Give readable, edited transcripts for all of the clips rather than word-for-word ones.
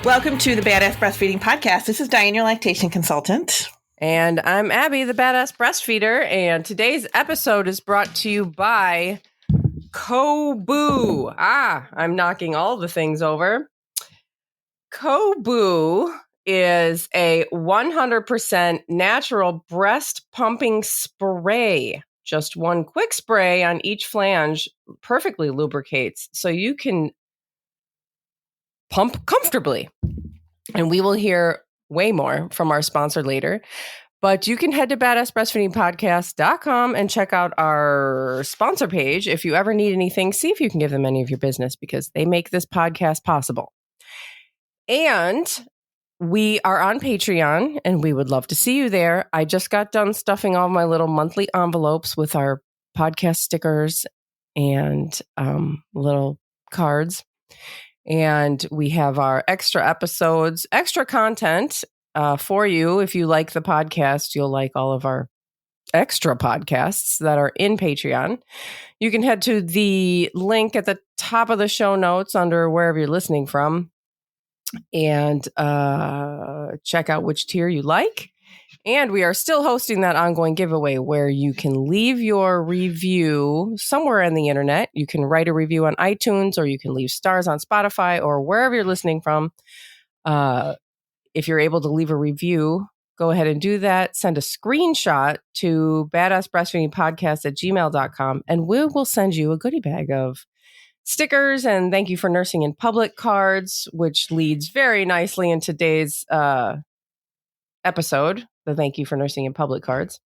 Welcome to the Badass Breastfeeding Podcast. This is Dianne, your lactation consultant. And I'm Abby, the Badass Breastfeeder. And today's episode is brought to you by Kobu. I'm knocking all the things over. Kobu is a 100% natural breast pumping spray. Just one quick spray on each flange perfectly lubricates so you can pump comfortably. And we will hear way more from our sponsor later. But you can head to badassbreastfeedingpodcast.com and check out our sponsor page. If you ever need anything, see if you can give them any of your business because they make this podcast possible. And we are on Patreon and we would love to see you there. I just got done stuffing all my little monthly envelopes with our podcast stickers and little cards. And we have our extra episodes, extra content for you. If you like the podcast, you'll like all of our extra podcasts that are in Patreon. You can head to the link at the top of the show notes under wherever you're listening from and check out which tier you like. And we are still hosting that ongoing giveaway where you can leave your review somewhere on the internet. You can write a review on iTunes or you can leave stars on Spotify or wherever you're listening from. If you're able to leave a review, go ahead and do that. Send a screenshot to badassbreastfeedingpodcast@gmail.com and we will send you a goodie bag of stickers and thank you for nursing in public cards, which leads very nicely in today's episode, the thank you for nursing in public cards.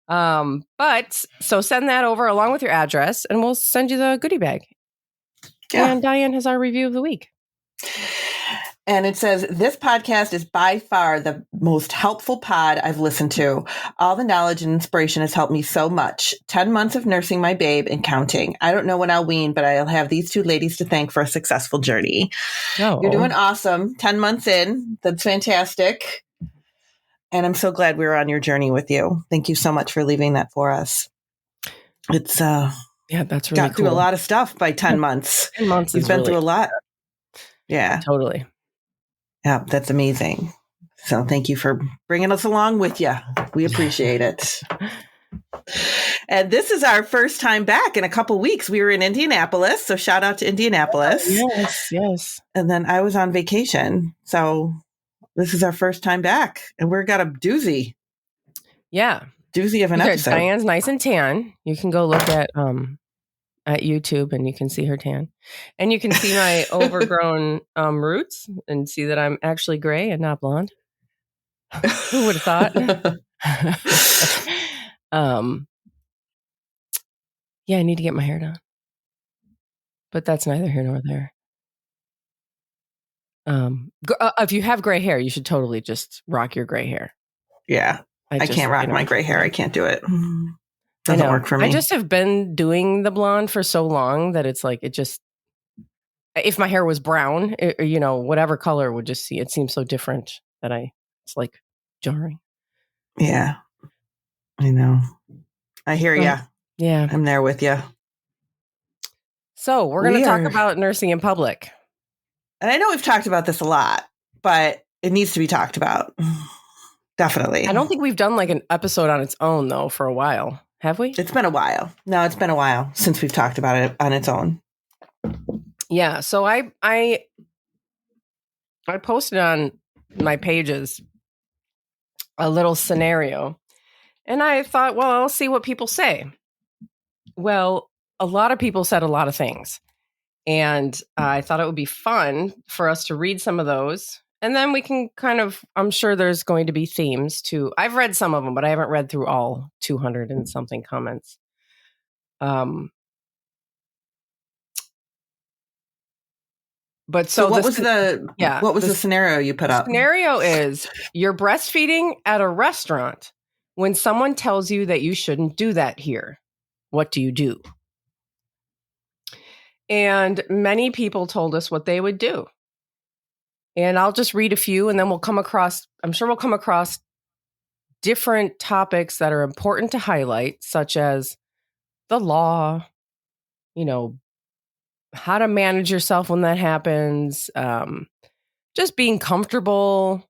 But so send that over along with your address and we'll send you the goodie bag. Yeah. And Dianne has our review of the week. And it says, this podcast is by far the most helpful pod I've listened to. All the knowledge and inspiration has helped me so much. 10 months of nursing my babe and counting. I don't know when I'll wean, but I'll have these two ladies to thank for a successful journey. Oh. You're doing awesome. 10 months in. That's fantastic. And I'm so glad we were on your journey with you. Thank you so much for leaving that for us. It's yeah, that's really got through a lot of stuff by 10 months. 10 months. You've been really through a lot. Yeah, totally. Yeah, that's amazing. So thank you for bringing us along with you. We appreciate it. And this is our first time back in a couple weeks. We were in Indianapolis, so shout out to Indianapolis. Yes. And then I was on vacation, so. This is our first time back, and we've got a doozy. Yeah. Doozy of an episode. Diane's nice and tan. You can go look at YouTube, and you can see her tan. And you can see my overgrown roots and see that I'm actually gray and not blonde. Who would have thought? Yeah, I need to get my hair done. But that's neither here nor there. If you have gray hair, you should totally just rock your gray hair. Yeah. I can't rock my gray hair. I can't do it. Doesn't work for me. I just have been doing the blonde for so long that it's like, it just, if my hair was brown, whatever color would just see, it seems so different that it's like jarring. Yeah. I know. I hear ya. Yeah. I'm there with you. So we're going to talk about nursing in public. And I know we've talked about this a lot, but it needs to be talked about. Definitely. I don't think we've done like an episode on its own, though, for a while. Have we? It's been a while. No, it's been a while since we've talked about it on its own. Yeah. So I posted on my pages a little scenario. And I thought, well, I'll see what people say. Well, a lot of people said a lot of things. And I thought it would be fun for us to read some of those. And then we can I'm sure there's going to be themes too. I've read some of them, but I haven't read through all 200 and something comments. But so what was the scenario you put up? Scenario is you're breastfeeding at a restaurant when someone tells you that you shouldn't do that here. What do you do? And many people told us what they would do. And I'll just read a few and then I'm sure we'll come across different topics that are important to highlight, such as the law, how to manage yourself when that happens, just being comfortable,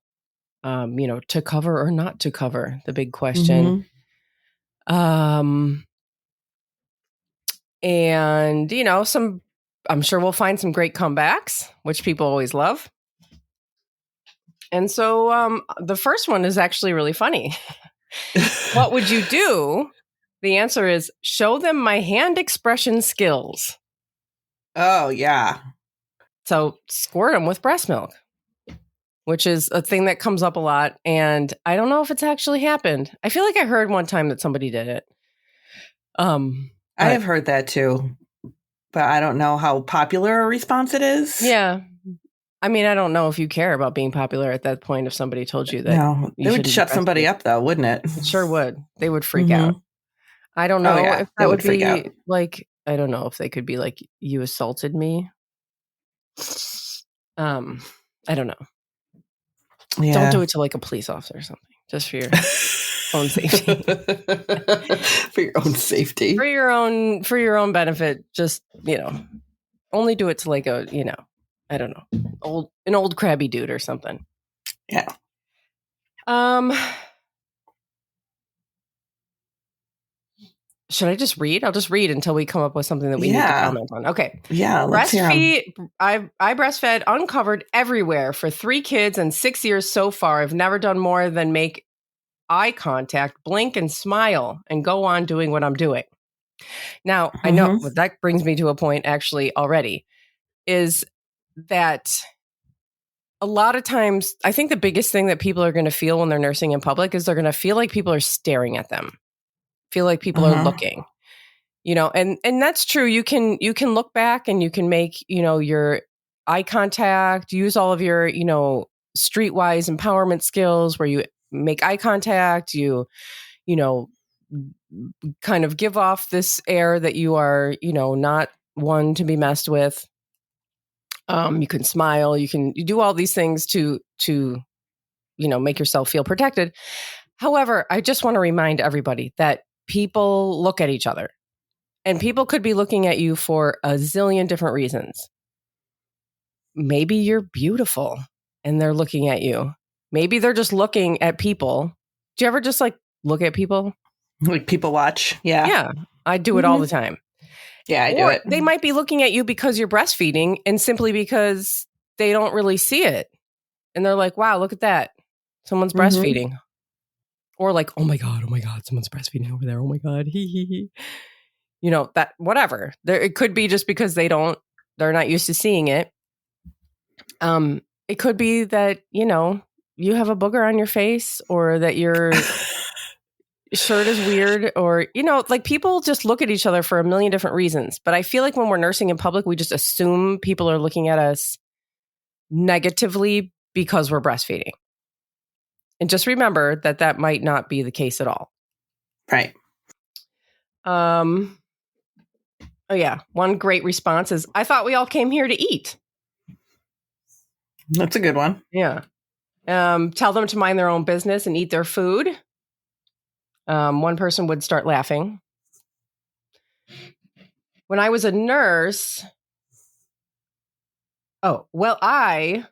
to cover or not to cover, the big question. And, I'm sure we'll find some great comebacks, which people always love. And so the first one is actually really funny. What would you do? The answer is show them my hand expression skills. Oh, yeah. So squirt them with breast milk, which is a thing that comes up a lot. And I don't know if it's actually happened. I feel like I heard one time that somebody did it. I have heard that too, but I don't know how popular a response it is. Yeah. I mean, I don't know if you care about being popular at that point if somebody told you that. No, it would shut somebody up though, wouldn't it? It sure would. They would freak out. I don't know if that would be like, I don't know if they could be like, you assaulted me. I don't know. Yeah. Don't do it to like a police officer or something, just for your own safety. For your own safety. For your own benefit, just, only do it to like a, I don't know, an old crabby dude or something. Yeah. Should I just read? I'll just read until we come up with something that we need to comment on. Okay. Yeah. Let's breastfeed. I breastfed uncovered everywhere for 3 kids and 6 years so far. I've never done more than make eye contact, blink and smile, and go on doing what I'm doing. Now, I know that brings me to a point actually already, is that a lot of times, I think the biggest thing that people are going to feel when they're nursing in public is they're going to feel like people are staring at them. Feel like people are looking, and that's true. You can look back and you can make, your eye contact, use all of your, streetwise empowerment skills where you make eye contact, you kind of give off this air that you are, not one to be messed with. You can smile, you do all these things to make yourself feel protected. However, I just want to remind everybody that people look at each other, and people could be looking at you for a zillion different reasons. Maybe you're beautiful and they're looking at you. Maybe they're just looking at people. Do you ever just like look at people? Like people watch? Yeah. Yeah. I do it all the time. Yeah, I do it. They might be looking at you because you're breastfeeding and simply because they don't really see it. And they're like, wow, look at that. Someone's breastfeeding. Or like, oh my God, someone's breastfeeding over there. Oh my God. That whatever. It could be just because they're not used to seeing it. It could be that, you have a booger on your face, or that your shirt is weird, or, like people just look at each other for a million different reasons. But I feel like when we're nursing in public, we just assume people are looking at us negatively because we're breastfeeding. And just remember that might not be the case at all. Right. Oh yeah. One great response is, I thought we all came here to eat. That's a good one. Yeah. Tell them to mind their own business and eat their food. One person would start laughing. When I was a nurse, I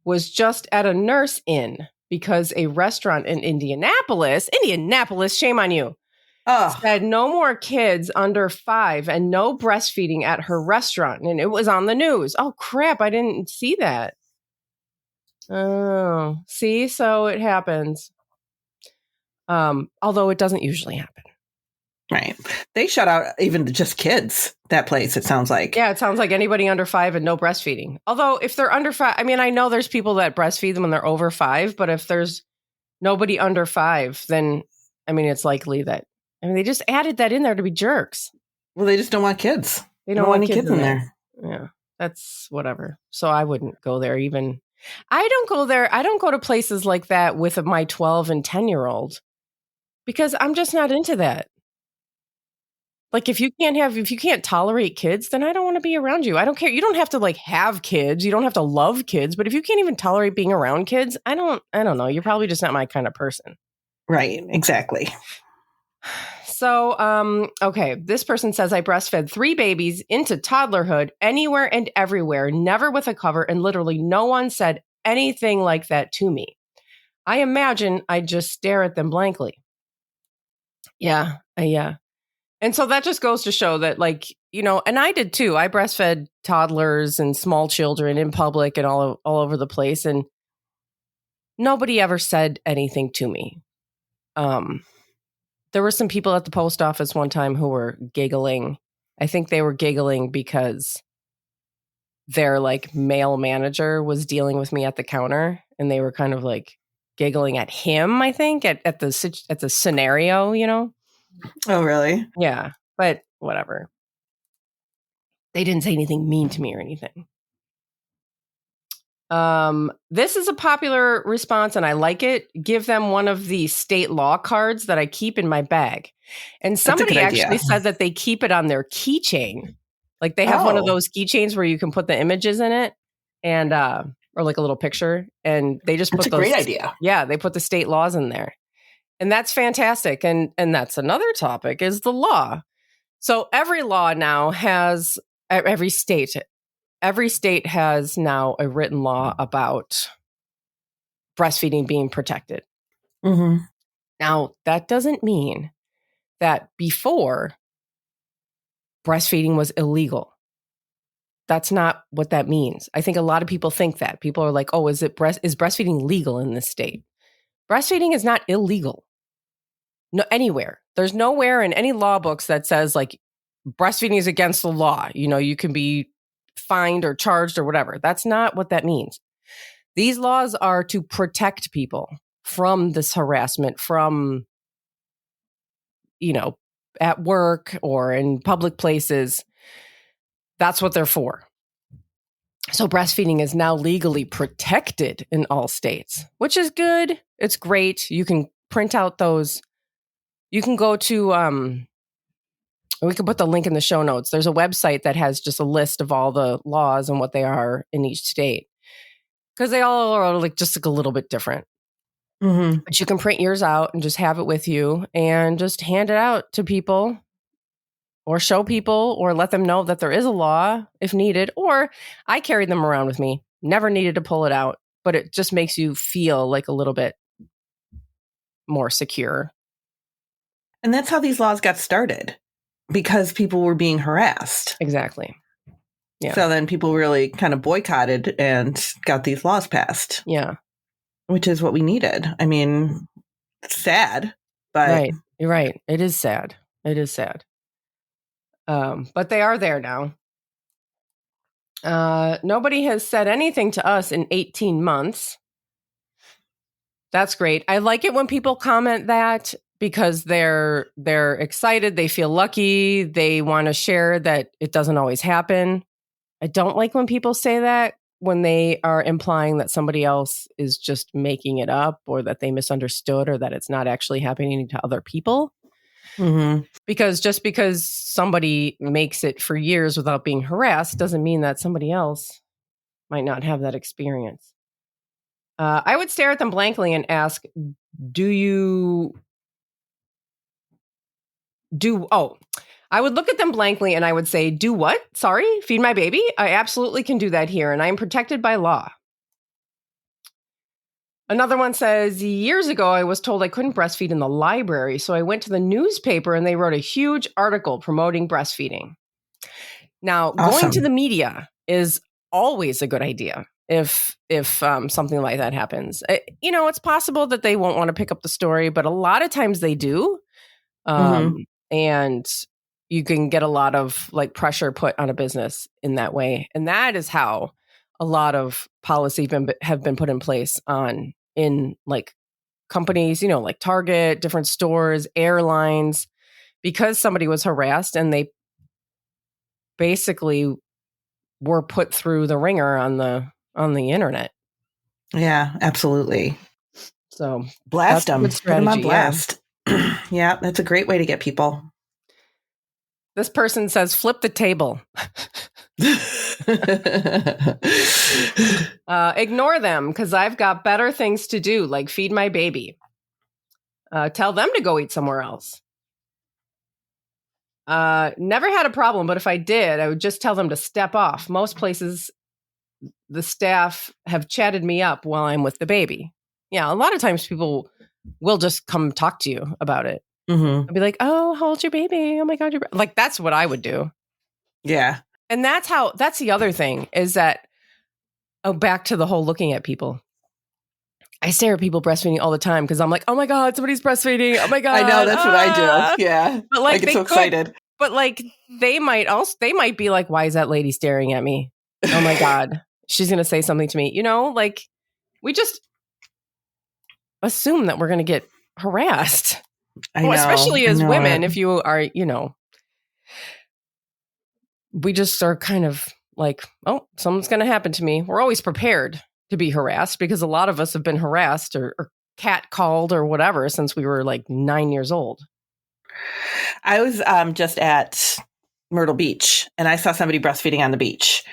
was just at a nurse inn because a restaurant in Indianapolis, shame on you, said no more kids under 5 and no breastfeeding at her restaurant. And it was on the news. Oh, crap. I didn't see that. Oh, see? So it happens. Although it doesn't usually happen. Right. They shut out even just kids, that place, it sounds like. Yeah, it sounds like anybody under 5 and no breastfeeding. Although if they're under 5, I mean, I know there's people that breastfeed them when they're over 5, but if there's nobody under 5, then, I mean, it's likely that, they just added that in there to be jerks. Well, they just don't want kids. They don't want any kids in there. Yeah, that's whatever. So I wouldn't go there even. I don't go there. I don't go to places like that with my 12 and 10-year-old because I'm just not into that. Like if you can't tolerate kids, then I don't want to be around you. I don't care. You don't have to like have kids. You don't have to love kids, but if you can't even tolerate being around kids, I don't know. You're probably just not my kind of person. Right. Exactly. So, okay. This person says I breastfed 3 babies into toddlerhood anywhere and everywhere, never with a cover. And literally no one said anything like that to me, I imagine I'd just stare at them blankly. Yeah. Yeah. And so that just goes to show that, like, you know, and I did too. I breastfed toddlers and small children in public and all over the place. And nobody ever said anything to me. There were some people at the post office one time who were giggling. I think they were giggling because their like male manager was dealing with me at the counter, and they were kind of like giggling at him, I think, at the scenario, you know? Oh, really? Yeah, but whatever. They didn't say anything mean to me or anything. This is a popular response and I like it. Give them one of the state law cards that I keep in my bag. And somebody actually said that they keep it on their keychain. Like they have one of those keychains where you can put the images in it and or like a little picture, and they just put those. That's a great idea. Yeah, they put the state laws in there. And that's fantastic. And that's another topic is the law. So every law now has every state has now a written law about breastfeeding being protected. Mm-hmm. Now, that doesn't mean that before breastfeeding was illegal. That's not what that means. I think a lot of people think that. People are like, oh, is breastfeeding legal in this state? Breastfeeding is not illegal. No, anywhere. There's nowhere in any law books that says like breastfeeding is against the law. You know, you can be fined or charged or whatever. That's not what that means. These laws are to protect people from this harassment, from, you know, at work or in public places. That's what they're for. So breastfeeding is now legally protected in all states, which is good. It's great. You can print out those. You can go to, we can put the link in the show notes. There's a website that has just a list of all the laws and what they are in each state, because they all are like just like a little bit different. Mm-hmm. But you can print yours out and just have it with you and just hand it out to people or show people or let them know that there is a law if needed. Or I carried them around with me, never needed to pull it out, but it just makes you feel like a little bit more secure. And that's how these laws got started, because people were being harassed. Exactly. Yeah. So then people really kind of boycotted and got these laws passed. Yeah. Which is what we needed. I mean, it's sad, but... Right. You're right. It is sad. It is sad. But they are there now. Nobody has said anything to us in 18 months. That's great. I like it when people comment that, because they're excited. They feel lucky. They want to share that it doesn't always happen. I don't like when people say that, when they are implying that somebody else is just making it up, or that they misunderstood, or that it's not actually happening to other people. Mm-hmm. Because just because somebody makes it for years without being harassed doesn't mean that somebody else might not have that experience. I would stare at them blankly and ask, I would look at them blankly and I would say, do what? Sorry, feed my baby? I absolutely can do that here, and I am protected by law. Another one says, years ago, I was told I couldn't breastfeed in the library, so I went to the newspaper and they wrote a huge article promoting breastfeeding. Now, awesome. Going to the media is always a good idea if something like that happens. You know, it's possible that they won't want to pick up the story, but a lot of times they do. And you can get a lot of like pressure put on a business in that way. And that is how a lot of policies have been put in place in like companies, you know, like Target, different stores, airlines, because somebody was harassed and they basically were put through the ringer on the internet. Yeah, absolutely. So blast them, put them on blast. Yeah. Yeah, that's a great way to get people. This person says, flip the table. Ignore them, because I've got better things to do, like feed my baby. Tell them to go eat somewhere else. Never had a problem, but if I did, I would just tell them to step off. Most places the staff have chatted me up while I'm with the baby. Yeah, a lot of times people will just come talk to you about it. Mm-hmm. I'll be like, "Oh, how old's your baby? Oh my God, like that's what I would do." Yeah. And that's the other thing is that, back to the whole looking at people. I stare at people breastfeeding all the time because I'm like, oh my God, somebody's breastfeeding. Oh my God. I know, that's what I do. Yeah. But like, I get so excited. But like, they might be like, why is that lady staring at me? Oh my God. She's going to say something to me. You know, like we just assume that we're going to get harassed. I know. Especially as women, if you are, we just are kind of like, oh, something's going to happen to me. We're always prepared to be harassed because a lot of us have been harassed or catcalled or whatever since we were like 9 years old. I was just at Myrtle Beach and I saw somebody breastfeeding on the beach,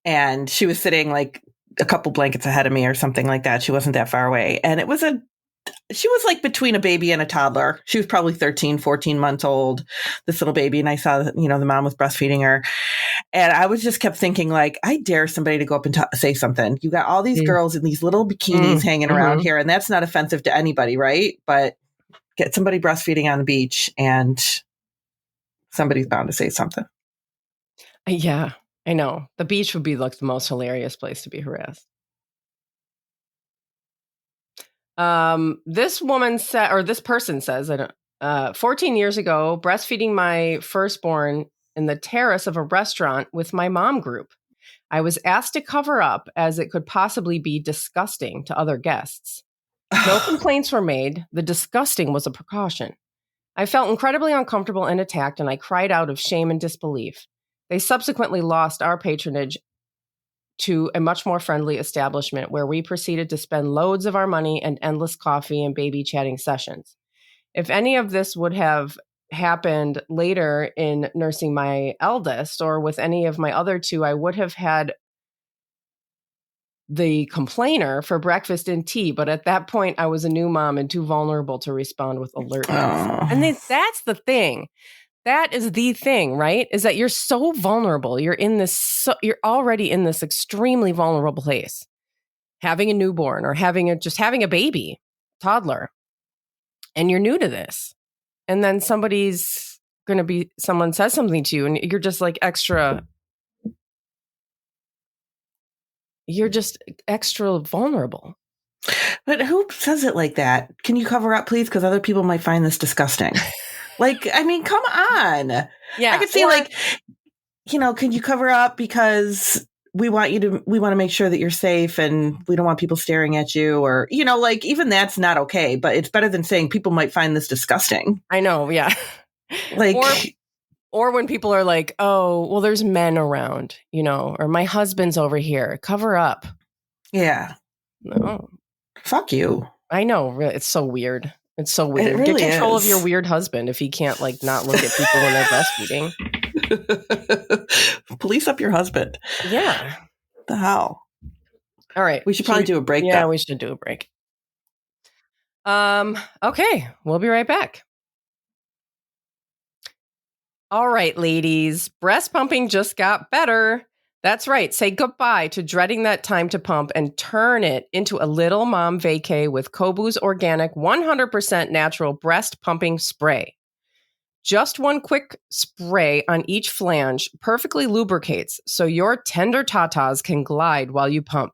and she was sitting like a couple blankets ahead of me or something like that. She wasn't that far away. And she was like between a baby and a toddler. She was probably 13, 14 months old, this little baby. And I saw, the mom was breastfeeding her. And I was just kept thinking like, I dare somebody to go up and say something. You got all these girls in these little bikinis hanging around here. And that's not offensive to anybody, right? But get somebody breastfeeding on the beach and somebody's bound to say something. Yeah, I know. The beach would be like the most hilarious place to be harassed. This woman said, or this person says, 14 years ago, breastfeeding my firstborn in the terrace of a restaurant with my mom group. I was asked to cover up as it could possibly be disgusting to other guests. No complaints were made. The disgusting was a precaution. I felt incredibly uncomfortable and attacked, and I cried out of shame and disbelief. They subsequently lost our patronage to a much more friendly establishment where we proceeded to spend loads of our money and endless coffee and baby chatting sessions. If any of this would have happened later in nursing my eldest or with any of my other two, I would have had the complainer for breakfast and tea. But at that point, I was a new mom and too vulnerable to respond with alertness. Oh. And that's the thing. That is the thing, right? Is that you're so vulnerable. You're already in this extremely vulnerable place. Having a newborn or having a baby, toddler, and you're new to this. And then someone says something to you and you're just like you're just extra vulnerable. But who says it like that? Can you cover up, please? Because other people might find this disgusting. Like, I mean, come on. Yeah. I could see can you cover up because we want to make sure that you're safe and we don't want people staring at you or, even that's not okay, but it's better than saying people might find this disgusting. I know. Yeah. Like, or when people are like, oh, well, there's men around, or my husband's over here, cover up. Yeah. No. Fuck you. I know. It's so weird. It's so weird. Really Get control of your weird husband if he can't not look at people when they're breastfeeding. Police up your husband. Yeah. What the hell? All right. We should probably do a break. Yeah, we should do a break. Okay. We'll be right back. All right, ladies. Breast pumping just got better. That's right. Say goodbye to dreading that time to pump and turn it into a little mom vacay with Kobu's organic 100% natural breast pumping spray. Just one quick spray on each flange perfectly lubricates so your tender tatas can glide while you pump.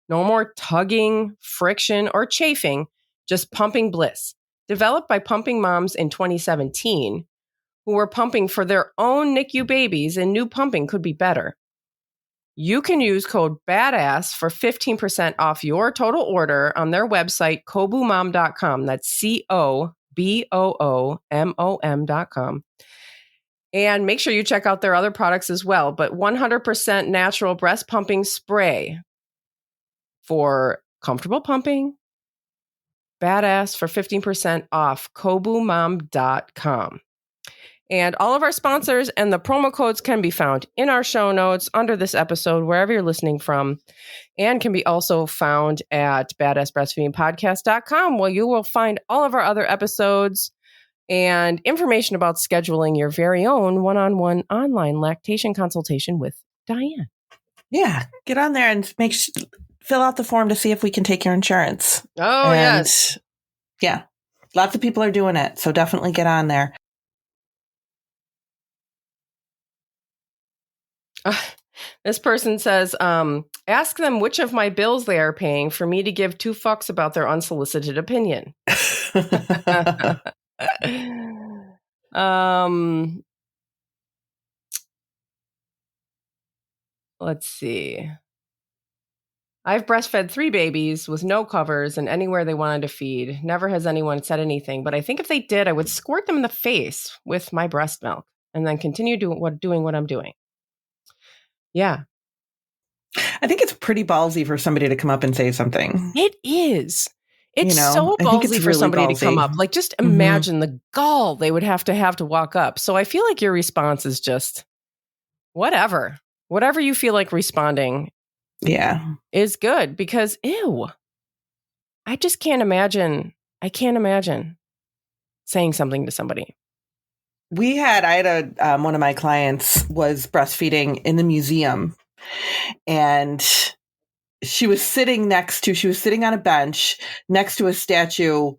No more tugging, friction, or chafing, just pumping bliss. Developed by pumping moms in 2017 who were pumping for their own NICU babies, and new pumping could be better. You can use code BADASS for 15% off your total order on their website, kobumom.com. That's COBOOMOM.com. And make sure you check out their other products as well. But 100% natural breast pumping spray for comfortable pumping. Badass for 15% off, kobumom.com. And all of our sponsors and the promo codes can be found in our show notes under this episode, wherever you're listening from, and can be also found at badassbreastfeedingpodcast.com, where you will find all of our other episodes and information about scheduling your very own one-on-one online lactation consultation with Dianne. Yeah. Get on there and fill out the form to see if we can take your insurance. Oh, yes. Yeah. Lots of people are doing it. So definitely get on there. This person says, ask them which of my bills they are paying for me to give 2 fucks about their unsolicited opinion. Let's see. I've breastfed 3 babies with no covers and anywhere they wanted to feed. Never has anyone said anything, but I think if they did, I would squirt them in the face with my breast milk and then continue doing what I'm doing. Yeah. I think it's pretty ballsy for somebody to come up and say something. It is. It's so ballsy for somebody to come up. Like, just imagine the gall they would have to walk up. So I feel like your response is just whatever you feel like responding. Yeah. Is good, because ew. I just can't imagine. I can't imagine saying something to somebody. I had one of my clients was breastfeeding in the museum, and she was sitting on a bench next to a statue,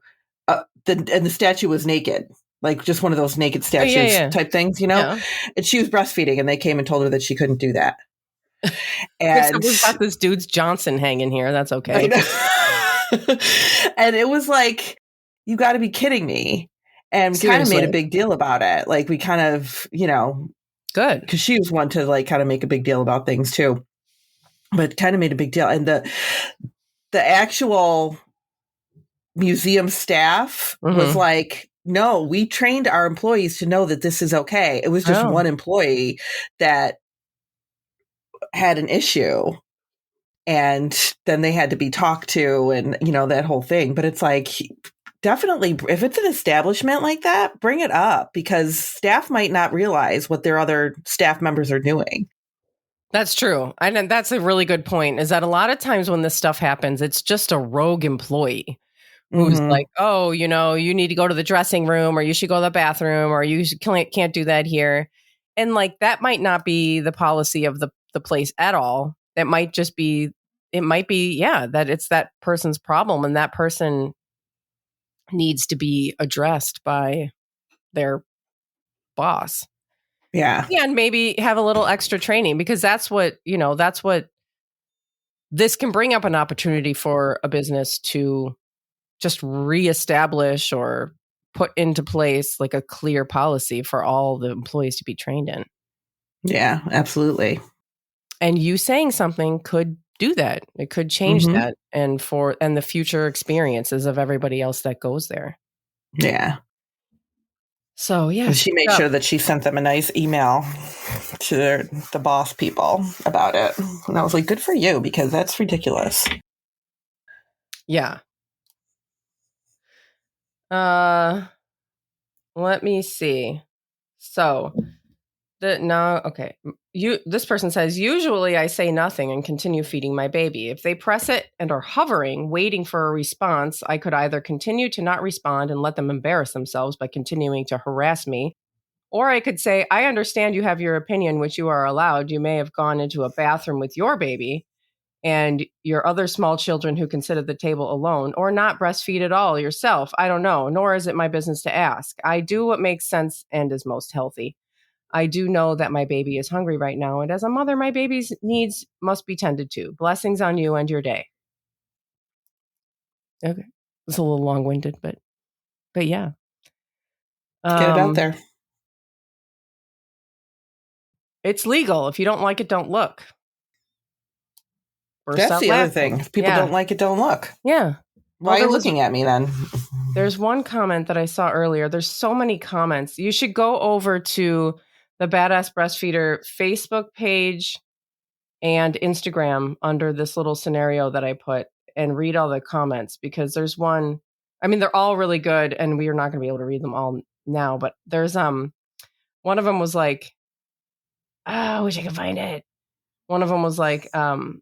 and the statue was naked, like just one of those naked statues type things, and she was breastfeeding, and they came and told her that she couldn't do that. And we've got this dude's Johnson hanging here. That's okay. And it was like, you got to be kidding me. And we kind of made a big deal about it. Like, we kind of, good, because she was one to like kind of make a big deal about things too, but kind of made a big deal. And the actual museum staff was like, no, we trained our employees to know that this is okay. It was just one employee that had an issue, and then they had to be talked to, and that whole thing. But it's like, definitely, if it's an establishment like that, bring it up, because staff might not realize what their other staff members are doing. That's true. And that's a really good point, is that a lot of times when this stuff happens, it's just a rogue employee who's like, oh, you need to go to the dressing room, or you should go to the bathroom, or you can't do that here. And like, that might not be the policy of the place at all. It might be, that it's that person's problem, and that person needs to be addressed by their boss. Yeah. And maybe have a little extra training, because that's what this can bring up, an opportunity for a business to just reestablish or put into place like a clear policy for all the employees to be trained in. Yeah, absolutely. And you saying something could do that. It could change that, and the future experiences of everybody else that goes there. Yeah. So, yeah. And she made sure that she sent them a nice email to the boss people about it. And I was like, good for you, because that's ridiculous. Yeah. Let me see. So, this person says, usually I say nothing and continue feeding my baby. If they press it and are hovering, waiting for a response, I could either continue to not respond and let them embarrass themselves by continuing to harass me, or I could say, I understand you have your opinion, which you are allowed. You may have gone into a bathroom with your baby and your other small children who can sit at the table alone, or not breastfeed at all yourself. I don't know, nor is it my business to ask. I do what makes sense and is most healthy. I do know that my baby is hungry right now, and as a mother, my baby's needs must be tended to. Blessings on you and your day. Okay. It's a little long-winded, but yeah. Get it out there. It's legal. If you don't like it, don't look. That's the other thing. If people don't like it, don't look. Yeah. Why are you looking at me then? There's one comment that I saw earlier. There's so many comments. You should go over to the Badass Breastfeeder Facebook page and Instagram under this little scenario that I put, and read all the comments, because there's one. I mean, they're all really good, and we are not going to be able to read them all now. But there's one of them was like, I wish I could find it. One of them was like, oh,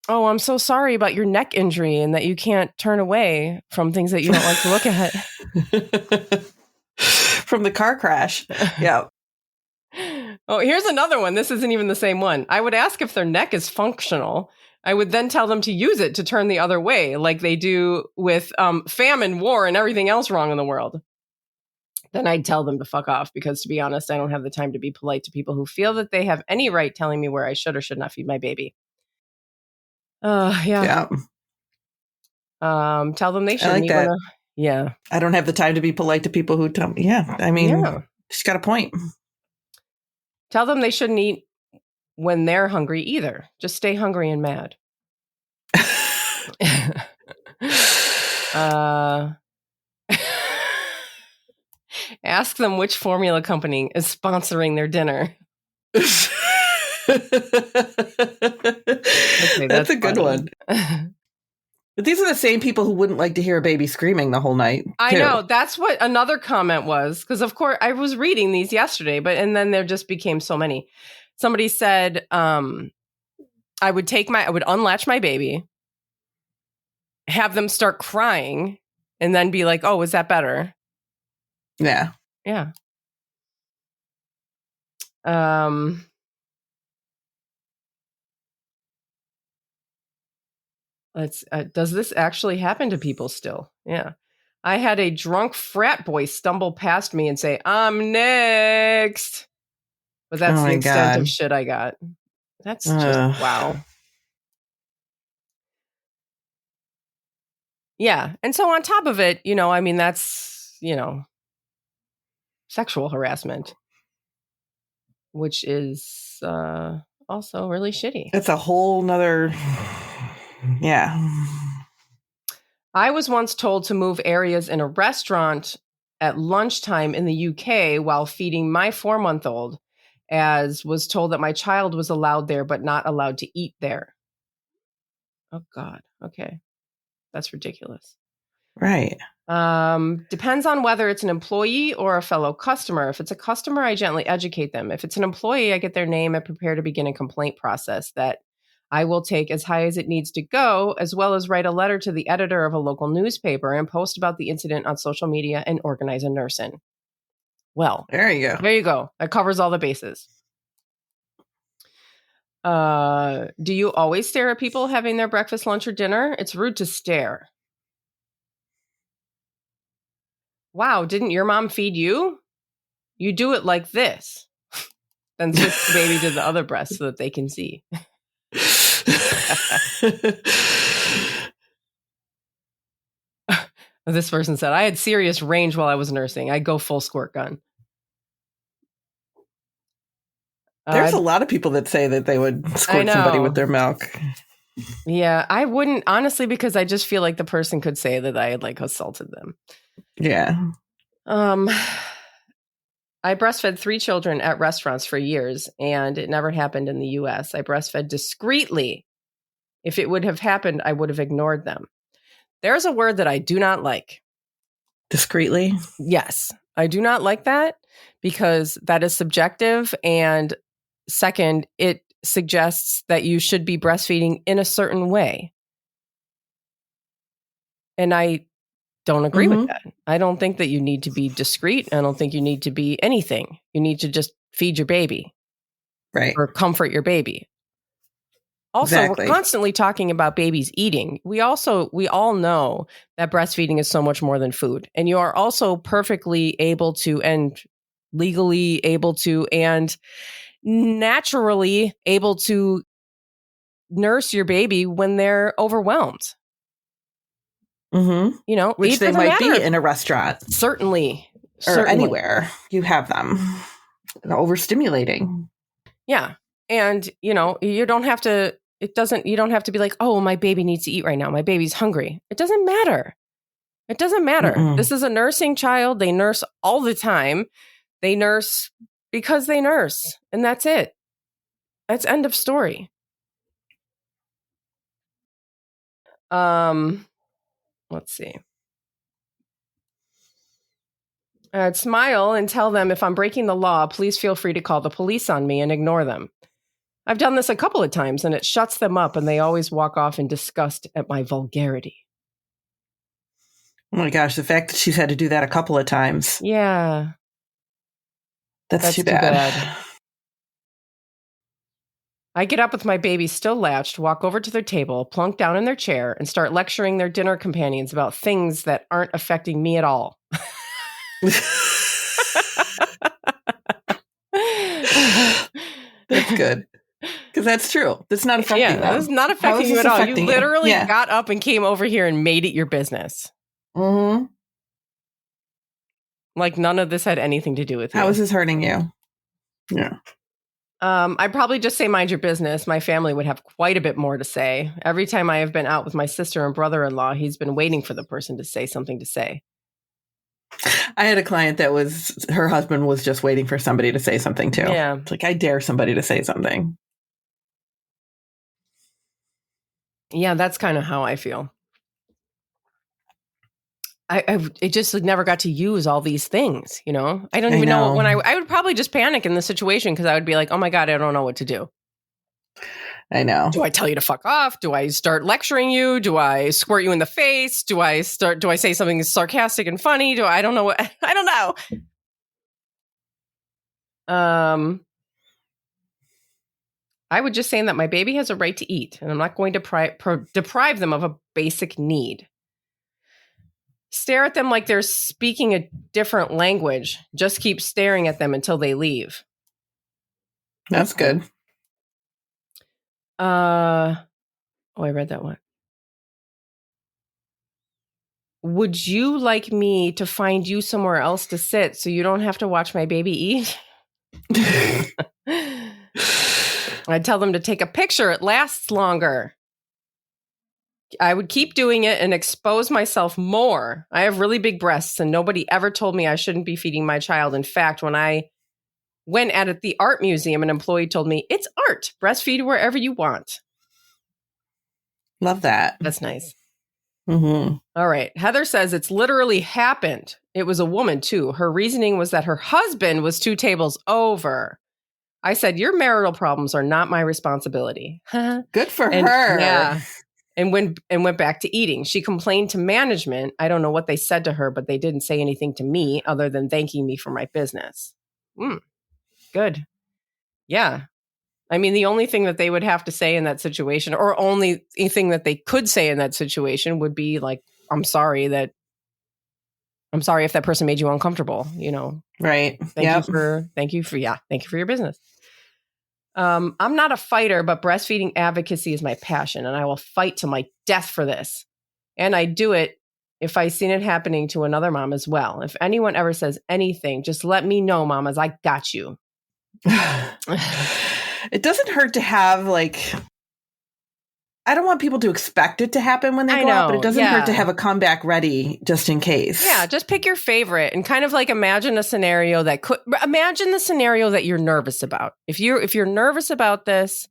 I'm so sorry about your neck injury and that you can't turn away from things that you don't like to look at. From the car crash. Yeah. Oh, here's another one. This isn't even the same one. I would ask if their neck is functional. I would then tell them to use it to turn the other way, like they do with famine, war, and everything else wrong in the world. Then I'd tell them to fuck off because, to be honest, I don't have the time to be polite to people who feel that they have any right telling me where I should or should not feed my baby. Yeah. Tell them they should. I like that. Yeah. I don't have the time to be polite to people who tell me. Yeah. I mean, she's got a point. Tell them they shouldn't eat when they're hungry either. Just stay hungry and mad. Ask them which formula company is sponsoring their dinner. Okay, that's a good one. But these are the same people who wouldn't like to hear a baby screaming the whole night. I know. That's what another comment was. Because, of course, I was reading these yesterday, and then there just became so many. Somebody said, I would unlatch my baby, have them start crying, and then be like, oh, is that better? Yeah. Yeah. Does this actually happen to people still? Yeah. I had a drunk frat boy stumble past me and say, I'm next. But that's the extent of shit I got. That's just, wow. Yeah. And so on top of it, that's, sexual harassment, which is also really shitty. It's a whole nother, yeah. I was once told to move areas in a restaurant at lunchtime in the UK while feeding my 4-month-old, as was told that my child was allowed there but not allowed to eat there. Oh, God. Okay. That's ridiculous. Right. Depends on whether it's an employee or a fellow customer. If it's a customer, I gently educate them. If it's an employee, I get their name and prepare to begin a complaint process that I will take as high as it needs to go, as well as write a letter to the editor of a local newspaper and post about the incident on social media and organize a nurse-in. Well, there you go. There you go. That covers all the bases. Do you always stare at people having their breakfast, lunch, or dinner? It's rude to stare. Wow, didn't your mom feed you? You do it like this. Then switch the baby to the other breast so that they can see. This person said, I had serious range while I was nursing. I'd go full squirt gun. There's a lot of people that say that they would squirt somebody with their milk. Yeah, I wouldn't, honestly, because I just feel like the person could say that I had assaulted them. Yeah. I breastfed 3 children at restaurants for years, and it never happened in the U.S. I breastfed discreetly. If it would have happened, I would have ignored them. There's a word that I do not like. Discreetly? Yes. I do not like that because that is subjective. And second, it suggests that you should be breastfeeding in a certain way. And I don't agree with that. I don't think that you need to be discreet. I don't think you need to be anything. You need to just feed your baby. Right. Or comfort your baby. Also, We're constantly talking about babies eating. We all know that breastfeeding is so much more than food. And you are also perfectly able to, and legally able to, and naturally able to nurse your baby when they're overwhelmed. Mm-hmm. Which they might be in a restaurant. Certainly. Or anywhere you have them. They're overstimulating. Yeah. And, you don't have to, you don't have to be like, oh, my baby needs to eat right now. My baby's hungry. It doesn't matter. It doesn't matter. Mm-mm. This is a nursing child. They nurse all the time. They nurse because they nurse. And that's it. That's end of story. Let's see. I'd smile and tell them if I'm breaking the law, please feel free to call the police on me and ignore them. I've done this a couple of times and it shuts them up and they always walk off in disgust at my vulgarity. Oh my gosh, the fact that she's had to do that a couple of times. Yeah. That's too bad. I get up with my baby still latched, walk over to their table, plunk down in their chair, and start lecturing their dinner companions about things that aren't affecting me at all. That's good. Because that's true. That's not affecting them. That is not affecting you at all. You literally got up and came over here and made it your business. Mm-hmm. Like none of this had anything to do with you. How is this hurting you? Yeah. I'd probably just say mind your business. My family would have quite a bit more to say. Every time I have been out with my sister and brother-in-law, he's been waiting for the person to say something to say. I had a client that her husband was just waiting for somebody to say something too. Yeah. It's like, I dare somebody to say something. Yeah, that's kind of how I feel. It just never got to use all these things, you know? I don't even know when I would probably just panic in the situation because I would be like, oh my God, I don't know what to do. I know. Do I tell you to fuck off? Do I start lecturing you? Do I squirt you in the face? Do I say something sarcastic and funny? I don't know. I don't know. I would just say that my baby has a right to eat and I'm not going to deprive them of a basic need. Stare at them like they're speaking a different language. Just keep staring at them until they leave. That's good. I read that one. Would you like me to find you somewhere else to sit so you don't have to watch my baby eat? I'd tell them to take a picture. It lasts longer. I would keep doing it and expose myself more. I have really big breasts and nobody ever told me I shouldn't be feeding my child. In fact, when I went at the art museum, an employee told me, it's art. Breastfeed wherever you want. Love that. That's nice. Mm-hmm. All right. Heather says it's literally happened. It was a woman too. Her reasoning was that her husband was 2 tables over. I said, your marital problems are not my responsibility. Good for her. Yeah. And went back to eating. She complained to management. I don't know what they said to her, but they didn't say anything to me other than thanking me for my business. Good. Yeah. I mean, the only thing that they would have to say in that situation, or only thing that they could say in that situation would be like, I'm sorry if that person made you uncomfortable, you know. Right. Thank you for your business. I'm not a fighter, but breastfeeding advocacy is my passion, and I will fight to my death for this. And I do it if I've seen it happening to another mom as well. If anyone ever says anything, just let me know, mamas. I got you. It doesn't hurt to have, like, I don't want people to expect it to happen when they go out, but it doesn't hurt to have a comeback ready just in case. Yeah, just pick your favorite and kind of like imagine the scenario that you're nervous about. If you're nervous about this,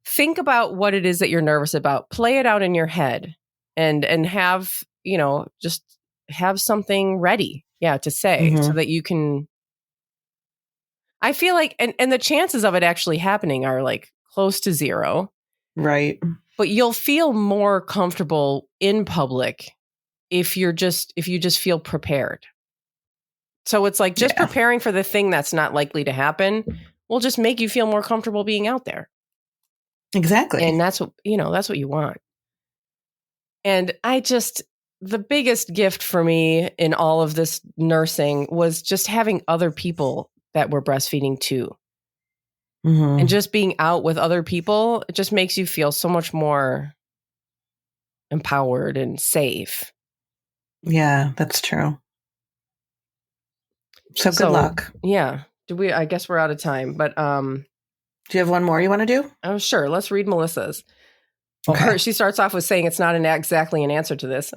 think about what it is that you're nervous about. Play it out in your head and have, just have something ready, to say so that you can. I feel like, and the chances of it actually happening are like close to 0. Right. But you'll feel more comfortable in public if you just feel prepared. So it's like just preparing for the thing that's not likely to happen will just make you feel more comfortable being out there. Exactly. And that's what you want. And the biggest gift for me in all of this nursing was just having other people that were breastfeeding too. Mm-hmm. And just being out with other people, it just makes you feel so much more empowered and safe. Yeah, that's true. So good luck. Yeah. I guess we're out of time, but do you have one more you want to do? Oh, sure. Let's read Melissa's. Okay. She starts off with saying it's not exactly an answer to this.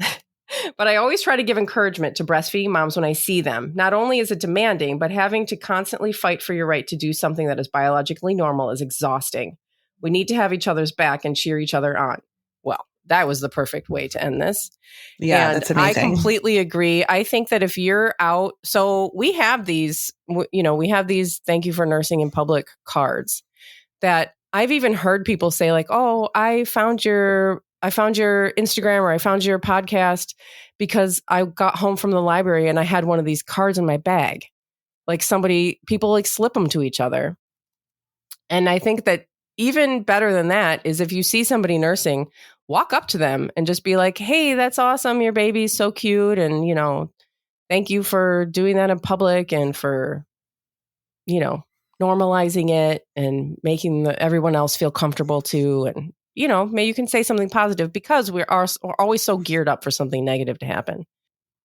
But I always try to give encouragement to breastfeeding moms when I see them. Not only is it demanding, but having to constantly fight for your right to do something that is biologically normal is exhausting. We need to have each other's back and cheer each other on. Well, that was the perfect way to end this. Yeah, that's amazing. I completely agree. I think that if you're out, so we have these thank you for nursing in public cards that I've even heard people say like, oh, I found your Instagram or I found your podcast because I got home from the library and I had one of these cards in my bag. Like people like slip them to each other. And I think that even better than that is if you see somebody nursing, walk up to them and just be like, hey, that's awesome. Your baby's so cute. And, thank you for doing that in public and for, normalizing it and making everyone else feel comfortable too. And, maybe you can say something positive because we're always so geared up for something negative to happen.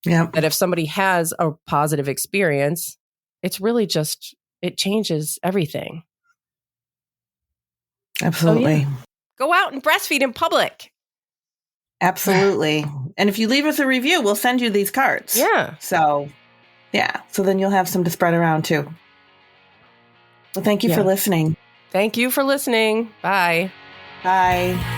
Yeah. That if somebody has a positive experience, it's really just, it changes everything. Absolutely. So, go out and breastfeed in public. Absolutely. And if you leave us a review, we'll send you these cards. Yeah. So then you'll have some to spread around too. Well, thank you for listening. Thank you for listening. Bye. Bye.